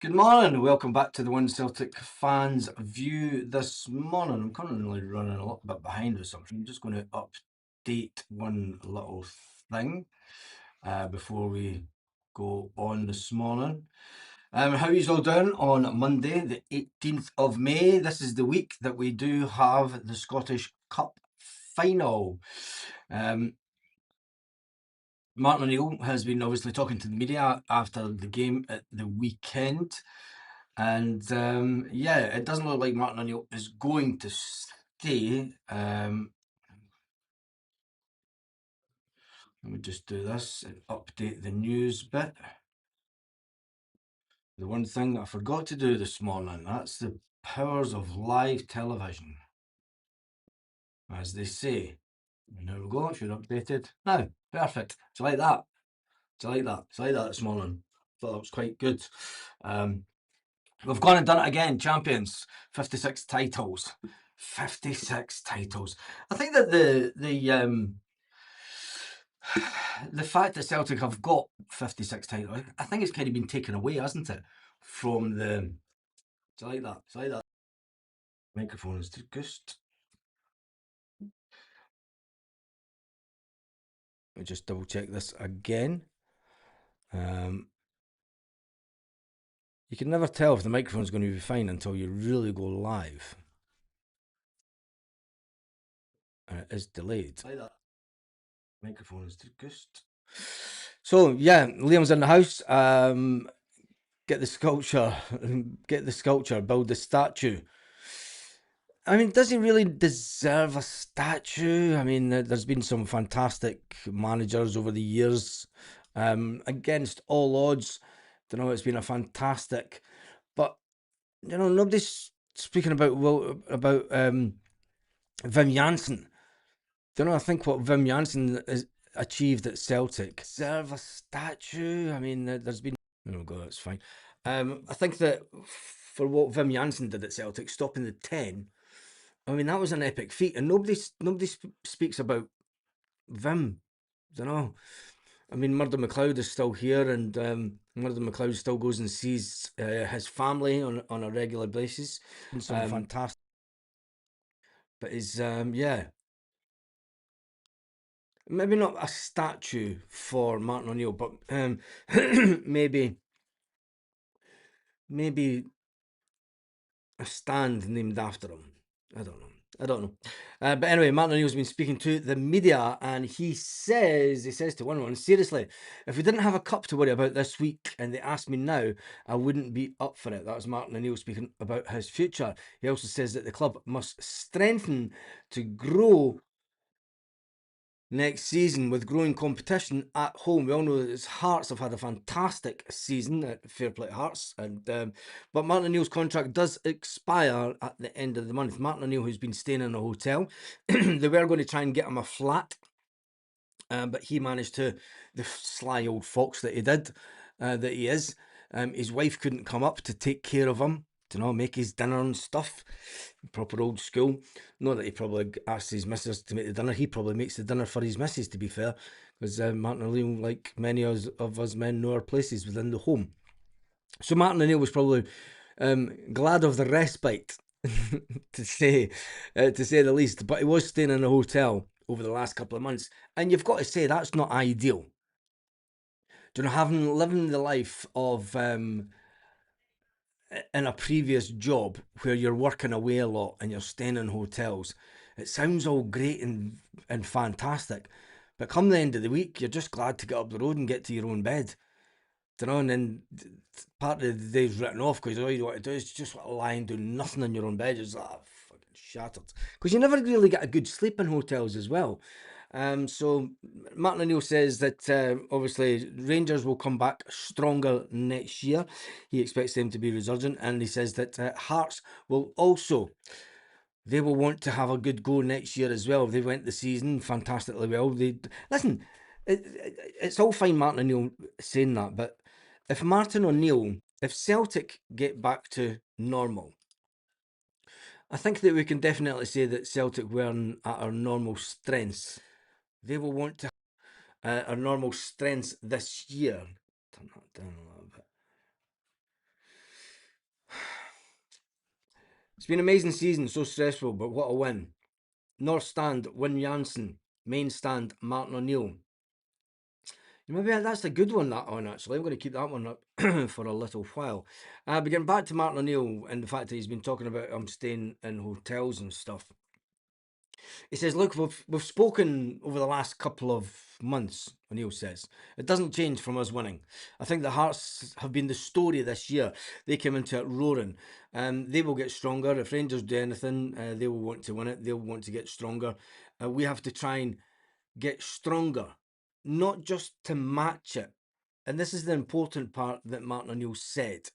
Good morning, welcome back to the One Celtic Fans View this morning. I'm currently running a little bit behind with something. I'm just going to update one little thing before we go on this morning. How are you all doing on Monday, the 18th of May? This is the week that we do have the Scottish Cup final. Martin O'Neill has been obviously talking to the media after the game at the weekend. And yeah, it doesn't look like Martin O'Neill is going to stay. Let me just do this and update the news bit. The one thing that I forgot to do this morning, that's the powers of live television, as they say. And there we go, it should updated. Now, perfect. Do you like that? Do you like that? Do you like that this morning? Thought that was quite good. We've gone and done it again, champions. 56 titles. 56 titles. I think that the fact that Celtic have got 56 titles, I think it's kind of been taken away, hasn't it? From the... Do you like that? Do you like that? Microphone is just... Let me just double check this again. You can never tell if the microphone's going to be fine until you really go live. And it is delayed. Like that. Microphone is just... So yeah, Liam's in the house. Get the sculpture, build the statue. I mean, does he really deserve a statue? I mean, there's been some fantastic managers over the years, against all odds. You know, it's been a fantastic, but you know, nobody's speaking about Wim Janssen. You know, I think what Wim Janssen has achieved at Celtic deserve a statue. I mean, there's been... Oh god, that's fine. I think that for what Wim Janssen did at Celtic, stopping the 10, I mean, that was an epic feat, and nobody speaks about Wim. You know, I mean, Murdo McLeod is still here, and Murdo McLeod still goes and sees his family on a regular basis. Some fantastic, but is yeah, maybe not a statue for Martin O'Neill, but maybe a stand named after him. I don't know. But anyway, Martin O'Neill's been speaking to the media, and he says to one, seriously, if we didn't have a cup to worry about this week and they asked me now, I wouldn't be up for it. That was Martin O'Neill speaking about his future. He also says that the club must strengthen to grow next season with growing competition at home. We all know that Hearts have had a fantastic season at Fair Play Hearts, and but Martin O'Neill's contract does expire at the end of the month. Martin O'Neill, who's been staying in a hotel, they were going to try and get him a flat, but he managed to, the sly old fox that he did, that he is, his wife couldn't come up to take care of him, you know, make his dinner and stuff. Proper old school. Not that he probably asks his missus to make the dinner. He probably makes the dinner for his missus, to be fair, because Martin O'Neill, like many of us men, know our places within the home. So Martin O'Neill was probably glad of the respite, to say the least. But he was staying in a hotel over the last couple of months, and you've got to say that's not ideal. Do you know, living the life of in a previous job where you're working away a lot and you're staying in hotels, it sounds all great and fantastic, but come the end of the week, you're just glad to get up the road and get to your own bed. You know, and then part of the day's written off because all you want to do is just lie and do nothing in your own bed. You're just like, fucking shattered. Because you never really get a good sleep in hotels as well. So Martin O'Neill says that obviously Rangers will come back stronger next year. He expects them to be resurgent, and he says that Hearts will also, they will want to have a good go next year as well. They went the season fantastically well. They listen. It's all fine, Martin O'Neill saying that, but if Celtic get back to normal, I think that we can definitely say that Celtic weren't at our normal strengths. They will want to our normal strengths this year. Turn that down a little bit. It's been an amazing season, so stressful, but what a win. North stand, Win Janssen. Main stand, Martin O'Neill. Maybe that's a good one, that one, actually. I'm going to keep that one up for a little while. But getting back to Martin O'Neill and the fact that he's been talking about staying in hotels and stuff. He says, look, we've spoken over the last couple of months, O'Neill says. It doesn't change from us winning. I think the Hearts have been the story this year. They came into it roaring. They will get stronger. If Rangers do anything, they will want to win it. They'll want to get stronger. We have to try and get stronger, not just to match it. And this is the important part that Martin O'Neill said.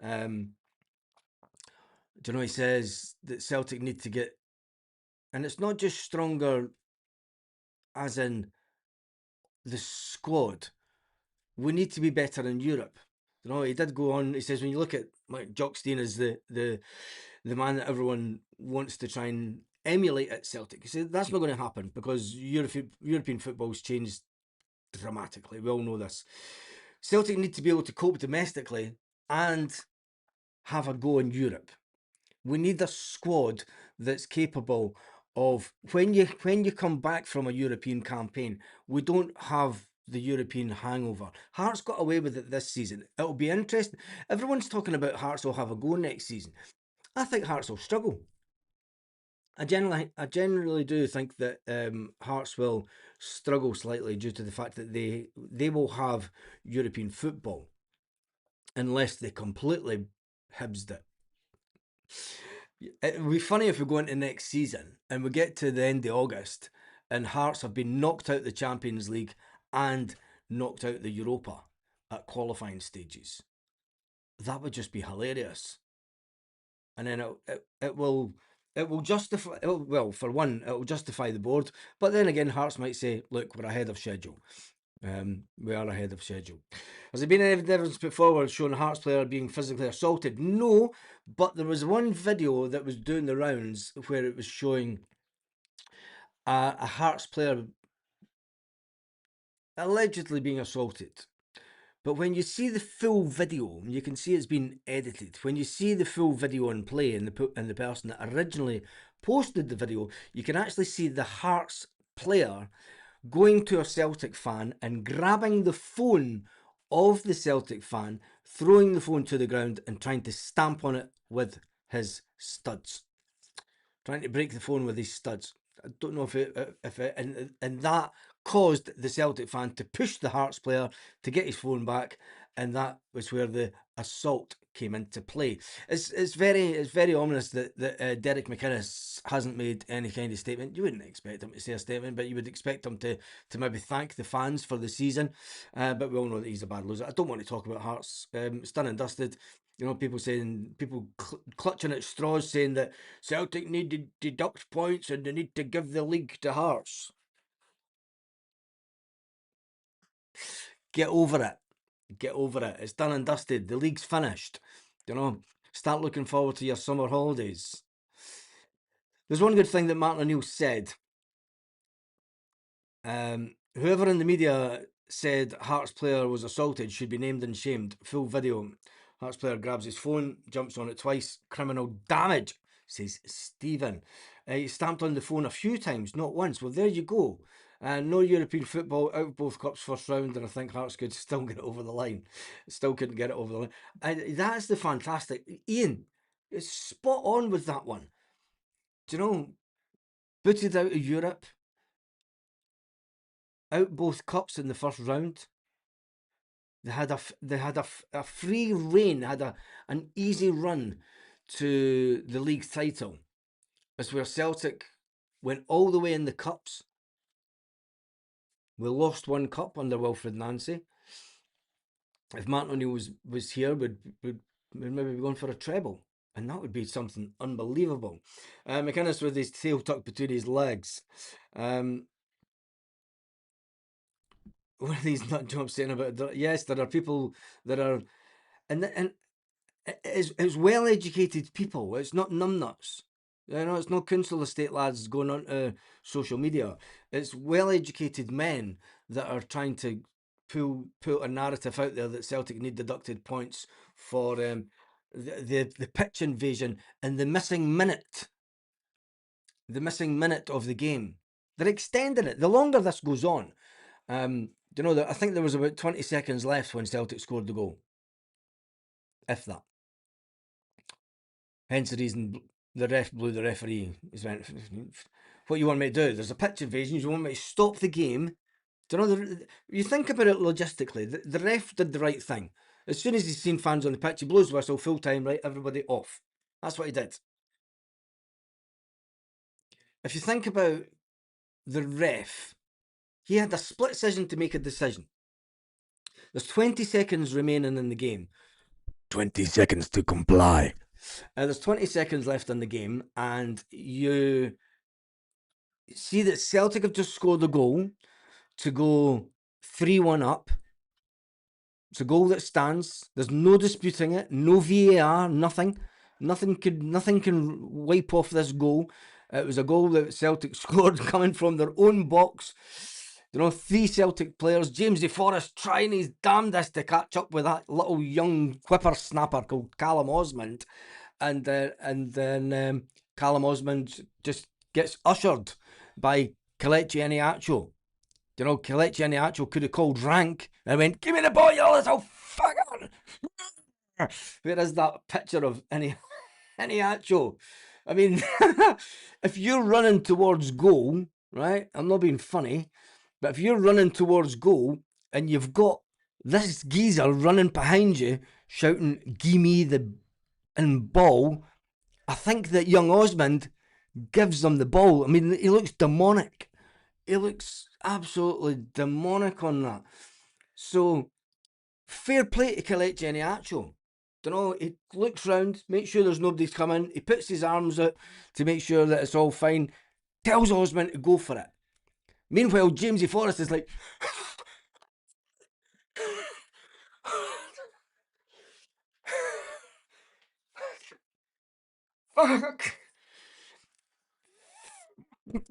Do you know, he says that Celtic need to get, and it's not just stronger as in the squad. We need to be better in Europe. You know, he did go on. He says when you look at like Jock Stein as the man that everyone wants to try and emulate at Celtic, he said that's not going to happen because European football's changed dramatically. We all know this. Celtic need to be able to cope domestically and have a go in Europe. We need a squad that's capable of when you come back from a European campaign, we don't have the European hangover. Hearts got away with it this season. It'll be interesting. Everyone's talking about Hearts will have a go next season. I think Hearts will struggle. I generally do think that Hearts will struggle slightly due to the fact that they will have European football unless they completely hibsed it. It would be funny if we go into next season and we get to the end of August and Hearts have been knocked out the Champions League and knocked out the Europa at qualifying stages. That would just be hilarious. And then it will justify, well, for one, it will justify the board. But then again, Hearts might say, look, we're ahead of schedule. We are ahead of schedule. Has there been any evidence put forward showing a Hearts player being physically assaulted? No, but there was one video that was doing the rounds where it was showing a Hearts player allegedly being assaulted. But when you see the full video, you can see it's been edited. When you see the full video in play and the person that originally posted the video, you can actually see the Hearts player going to a Celtic fan and grabbing the phone of the Celtic fan, throwing the phone to the ground and trying to stamp on it with his studs. Trying to break the phone with his studs. I don't know and that caused the Celtic fan to push the Hearts player to get his phone back, and that was where the assault came into play. It's very ominous that Derek McInnes hasn't made any kind of statement. You wouldn't expect him to say a statement, but you would expect him to maybe thank the fans for the season. But we all know that he's a bad loser. I don't want to talk about Hearts. It's done and dusted. You know, people clutching at straws saying that Celtic need to deduct points and they need to give the league to Hearts. Get over it. Get over it. It's done and dusted. The league's finished. You know, start looking forward to your summer holidays. There's one good thing that Martin O'Neill said. Whoever in the media said Hearts player was assaulted should be named and shamed. Full video. Hearts player grabs his phone, jumps on it twice. Criminal damage, says Stephen. He stamped on the phone a few times, not once. Well, there you go. No European football, out of both cups first round, and I think Hearts could still get it over the line. Still couldn't get it over the line. That's the fantastic. Ian, it's spot on with that one. Do you know, booted out of Europe, out both cups in the first round. They had a free reign, an easy run to the league title. It's where Celtic went all the way in the cups. We lost one cup under Wilfred Nancy. If Martin O'Neill was here, we'd maybe be going for a treble. And that would be something unbelievable. McInnes with his tail tucked between his legs. One of these nut jobs saying about yes, there are people that are and it's well-educated people. It's not numbnuts. You know, it's not council estate lads going on to social media. It's well-educated men that are trying to pull a narrative out there that Celtic need deducted points for the pitch invasion and the missing minute of the game. They're extending it. The longer this goes on, I think there was about 20 seconds left when Celtic scored the goal, if that. Hence the reason the ref blew the referee. He's went, what you want me to do? There's a pitch invasion. You want me to stop the game? Do you know, you think about it logistically, the ref did the right thing. As soon as he's seen fans on the pitch, he blows the whistle, full time, right? Everybody off. That's what he did. If you think about the ref, he had a split decision to make a decision. There's 20 seconds remaining in the game. 20 seconds to comply. There's 20 seconds left in the game, and you see that Celtic have just scored a goal to go 3-1 up. It's a goal that stands. There's no disputing it. No VAR. Nothing. Nothing can wipe off this goal. It was a goal that Celtic scored coming from their own box. 3 Celtic players. James Forrest trying his damnedest to catch up with that little young whippersnapper called Callum Osmond, and then Callum Osmond just gets ushered by Kelechi Iheanacho. Kelechi Iheanacho could have called rank and went, "Give me the ball, you little fucker!" Where is that picture of Iheanacho? I mean, if you're running towards goal, right? I'm not being funny, but if you're running towards goal and you've got this geezer running behind you shouting, "Give me the ball," I think that young Osmond gives them the ball. I mean, he looks demonic. He looks absolutely demonic on that. So, fair play to Kelechi Iheanacho. He looks round, makes sure there's nobody's coming. He puts his arms out to make sure that it's all fine. Tells Osmond to go for it. Meanwhile, Jamesy Forrest is like, fuck.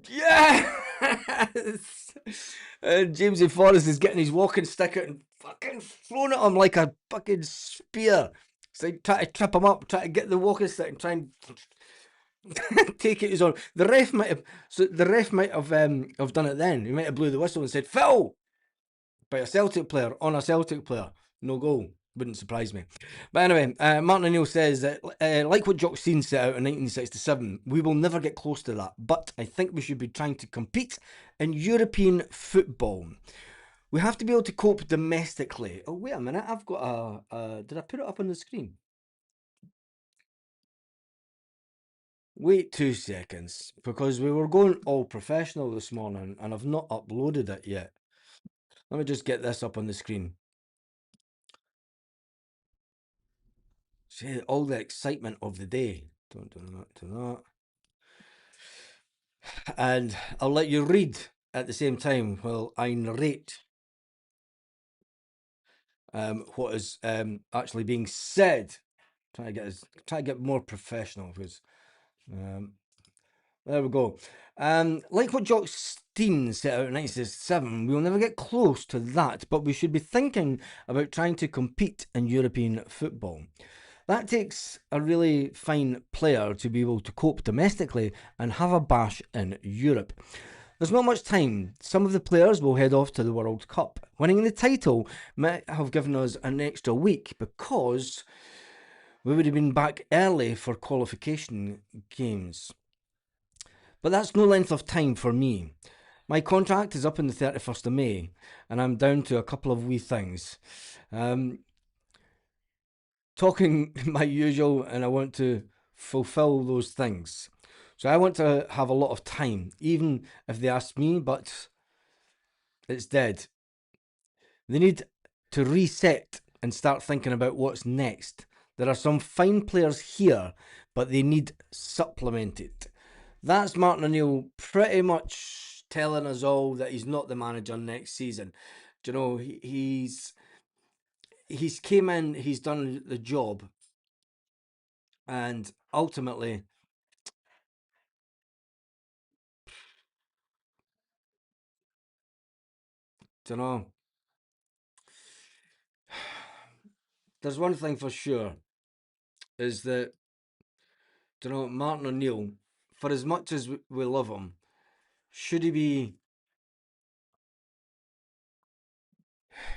Yes! And Jamesy Forrest is getting his walking stick out and fucking throwing at him like a fucking spear. It's like trying to trip him up, trying to get the walking stick and try and take it his own. The ref might have done it then. He might have blew the whistle and said, "Foul!" by a Celtic player on a Celtic player. No goal. Wouldn't surprise me. But anyway, Martin O'Neill says that, like what Jock Stein set out in 1967, we will never get close to that. But I think we should be trying to compete in European football. We have to be able to cope domestically. Oh, wait a minute. I've got did I put it up on the screen? Wait 2 seconds, because we were going all professional this morning and I've not uploaded it yet. Let me just get this up on the screen. See, all the excitement of the day. Don't do that. And I'll let you read at the same time while I narrate what is actually being said. Try to get more professional, because there we go. Like what Jock Stein set out in 1967, we will never get close to that, but we should be thinking about trying to compete in European football. That takes a really fine player to be able to cope domestically and have a bash in Europe. There's not much time. Some of the players will head off to the World Cup. Winning the title might have given us an extra week because we would have been back early for qualification games. But that's no length of time for me. My contract is up on the 31st of May, and I'm down to a couple of wee things. Talking my usual, and I want to fulfill those things. So I want to have a lot of time, even if they ask me, but it's dead. They need to reset and start thinking about what's next. There are some fine players here, but they need supplemented. That's Martin O'Neill pretty much telling us all that he's not the manager next season. Do you know, he's came in, he's done the job, and ultimately, do you know, there's one thing for sure. is that, you know, Martin O'Neill, for as much as we love him, should he be,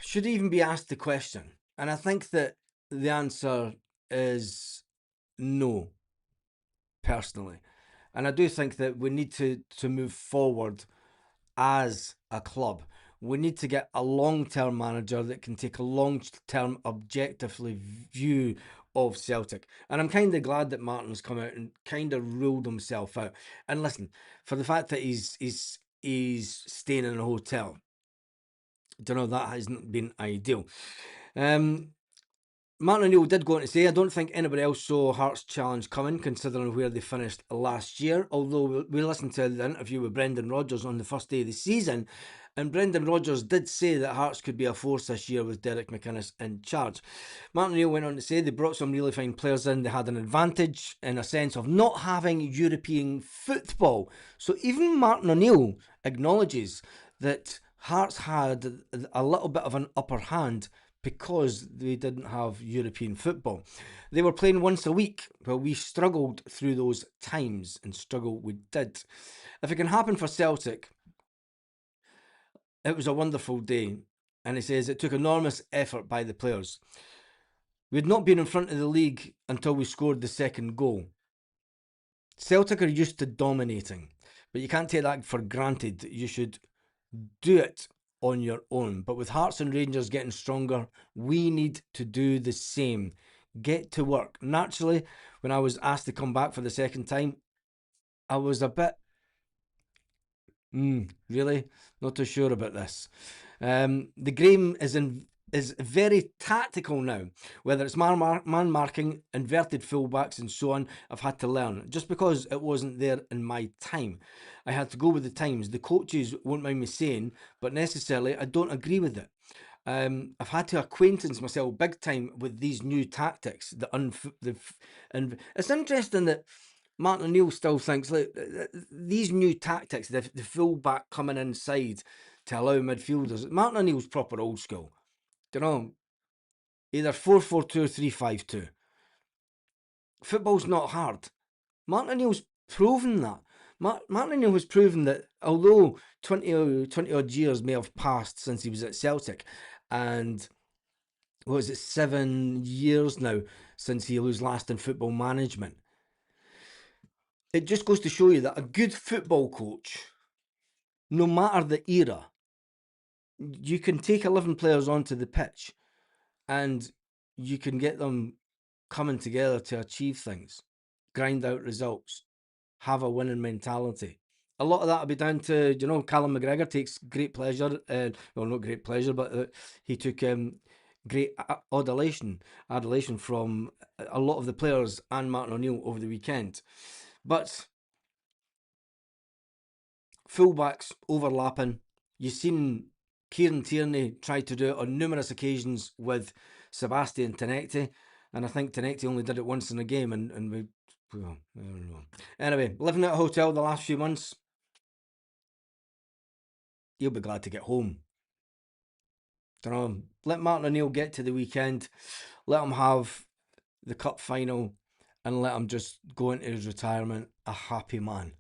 should he even be asked the question? And I think that the answer is no, personally. And I do think that we need to move forward as a club. We need to get a long-term manager that can take a long-term objectively view of Celtic. And I'm kind of glad that Martin's come out and kind of ruled himself out. And listen, for the fact that he's staying in a hotel, I don't know, that hasn't been ideal. Um, Martin O'Neill did go on to say, I don't think anybody else saw Hearts' challenge coming, considering where they finished last year. Although we listened to the interview with Brendan Rodgers on the first day of the season, and Brendan Rodgers did say that Hearts could be a force this year with Derek McInnes in charge. Martin O'Neill went on to say they brought some really fine players in. They had an advantage in a sense of not having European football. So even Martin O'Neill acknowledges that Hearts had a little bit of an upper hand because they didn't have European football. They were playing once a week. Well, we struggled through those times, and struggle we did. If it can happen for Celtic, it was a wonderful day. And he says it took enormous effort by the players. We had not been in front of the league until we scored the second goal. Celtic are used to dominating, but you can't take that for granted. You should do it on your own. But with Hearts and Rangers getting stronger, we need to do the same. Get to work. Naturally, when I was asked to come back for the second time, I was a bit, really? Not too sure about this. The game is very tactical now. Whether it's man marking, inverted fullbacks, and so on, I've had to learn. Just because it wasn't there in my time, I had to go with the times. The coaches won't mind me saying, but necessarily I don't agree with it. I've had to acquaintance myself big time with these new tactics. And it's interesting that Martin O'Neill still thinks, look, these new tactics, the fullback coming inside to allow midfielders. Martin O'Neill's proper old school. Do you know, either 4-4-2 or 3-5-2. Football's not hard. Martin O'Neill's proven that. Martin O'Neill has proven that although 20 odd years may have passed since he was at Celtic, and what is it, 7 years now since he was last in football management, it just goes to show you that a good football coach, no matter the era, you can take 11 players onto the pitch and you can get them coming together to achieve things, grind out results, have a winning mentality. A lot of that will be down to, you know, Callum McGregor takes great pleasure, well, not great pleasure, but he took great adulation from a lot of the players and Martin O'Neill over the weekend. But fullbacks overlapping. You've seen Kieran Tierney try to do it on numerous occasions with Sebastian Tenecti, and I think Tenecti only did it once in a game, and we, well, I don't know. Anyway, living at a hotel the last few months, he'll be glad to get home. Don't know. Let Martin O'Neill get to the weekend, let him have the cup final, and let him just go into his retirement a happy man.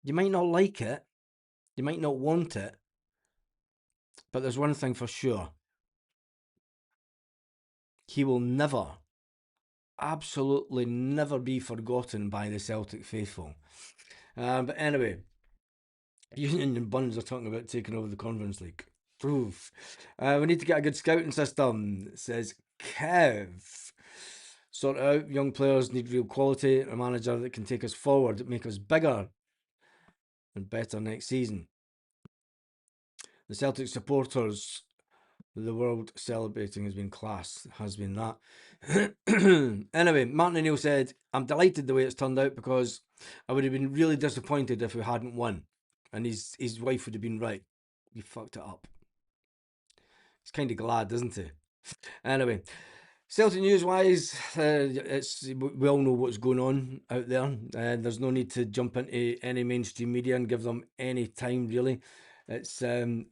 You might not like it, you might not want it, but there's one thing for sure. He will never, absolutely never be forgotten by the Celtic faithful. But anyway, Union and Buns are talking about taking over the Conference League. Oof. We need to get a good scouting system, says Kev. Sort it out. Young players need real quality. A manager that can take us forward, make us bigger and better next season. The Celtic supporters, the world celebrating has been class, has been that. Anyway, Martin O'Neill said, I'm delighted the way it's turned out because I would have been really disappointed if we hadn't won. And his wife would have been right. You fucked it up. He's kind of glad, isn't he? Anyway, Celtic news wise, we all know what's going on out there. There's no need to jump into any mainstream media and give them any time, really. It's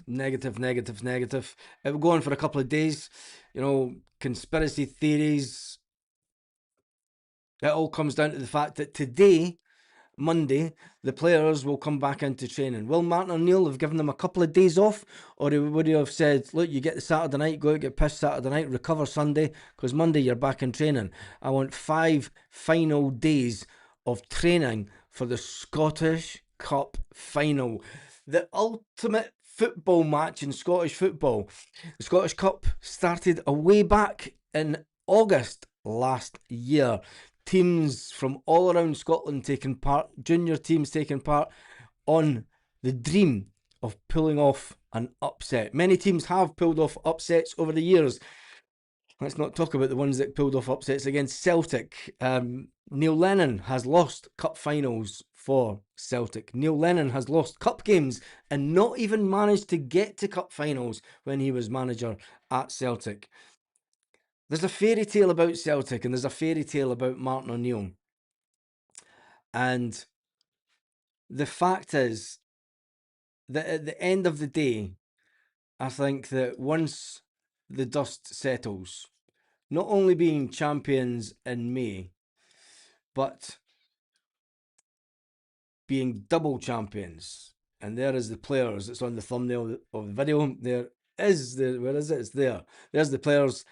negative, negative, negative. It will go on for a couple of days. You know, conspiracy theories, It all comes down to the fact that today, Monday, the players will come back into training. Will Martin O'Neill have given them a couple of days off, or would he have said, look, you get the Saturday night, go out, get pissed Saturday night, recover Sunday, because Monday you're back in training. I want 5 final days of training for the Scottish Cup final. The ultimate football match in Scottish football. The Scottish Cup started way back in August last year. Teams from all around Scotland taking part, junior teams taking part on the dream of pulling off an upset. Many teams have pulled off upsets over the years. Let's not talk about the ones that pulled off upsets against Celtic. Neil Lennon has lost cup finals for Celtic. Neil Lennon has lost cup games and not even managed to get to cup finals when he was manager at Celtic. There's a fairy tale about Celtic and there's a fairy tale about Martin O'Neill. And the fact is that at the end of the day, I think that once the dust settles, not only being champions in May, but being double champions. And there is the players. It's on the thumbnail of the video. There is where is it? It's there. There's the players.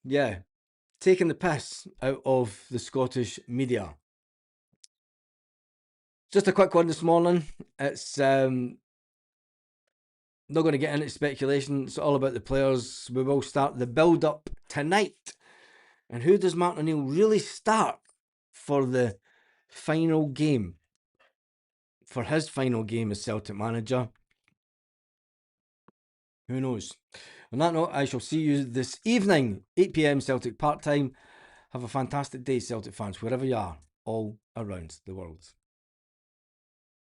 Yeah, taking the piss out of the Scottish media. Just a quick one this morning. It's not going to get into speculation. It's all about the players. We will start the build-up tonight. And who does Martin O'Neill really start for the final game? For his final game as Celtic manager? Who knows? On that note, I shall see you this evening, 8 p.m. Celtic part-time. Have a fantastic day, Celtic fans, wherever you are, all around the world.